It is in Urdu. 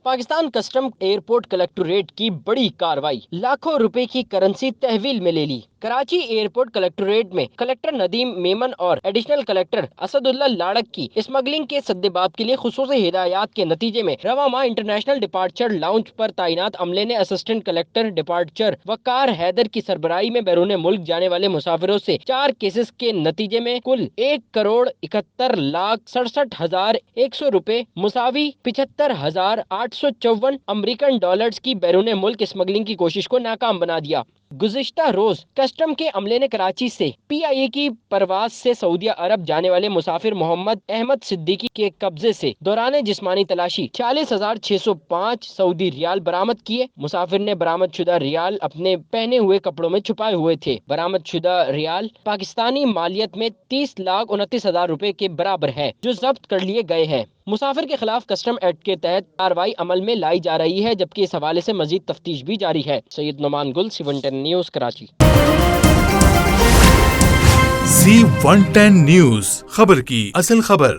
پاکستان کسٹم ایئرپورٹ کلیکٹوریٹ کی بڑی کارروائی، لاکھوں روپے کی کرنسی تحویل میں لے لی۔ کراچی ایئرپورٹ کلیکٹوریٹ میں کلکٹر ندیم میمن اور ایڈیشنل کلکٹر اسد اللہ لاڑک کی اسمگلنگ کے سدباب کے لیے خصوصی ہدایات کے نتیجے میں رواں ماہ انٹرنیشنل ڈپارچر لاؤنج پر تعینات عملے نے اسسٹنٹ کلکٹر ڈپارچر وقار حیدر کی سربراہی میں بیرون ملک جانے والے مسافروں سے 4 کیسز کے نتیجے میں کل 1,71,67,100 روپے مساوی 75,854 امریکن ڈالرز کی بیرون ملک اسمگلنگ کی کوشش کو ناکام بنا دیا۔ گزشتہ روز کسٹم کے عملے نے کراچی سے PIA کی پرواز سے سعودی عرب جانے والے مسافر محمد احمد صدیقی کے قبضے سے دوران جسمانی تلاشی 46,605 سعودی ریال برآمد کیے۔ مسافر نے برآمد شدہ ریال اپنے پہنے ہوئے کپڑوں میں چھپائے ہوئے تھے۔ برآمد شدہ ریال پاکستانی مالیت میں 30,29,000 روپے کے برابر ہے، جو ضبط کر لیے گئے ہیں۔ مسافر کے خلاف کسٹم ایکٹ کے تحت کارروائی عمل میں لائی جا رہی ہے، جبکہ اس حوالے سے مزید تفتیش بھی جاری ہے۔ سید نعمان گل، C110 news, Karachi. C110 news, خبر کی اصل خبر۔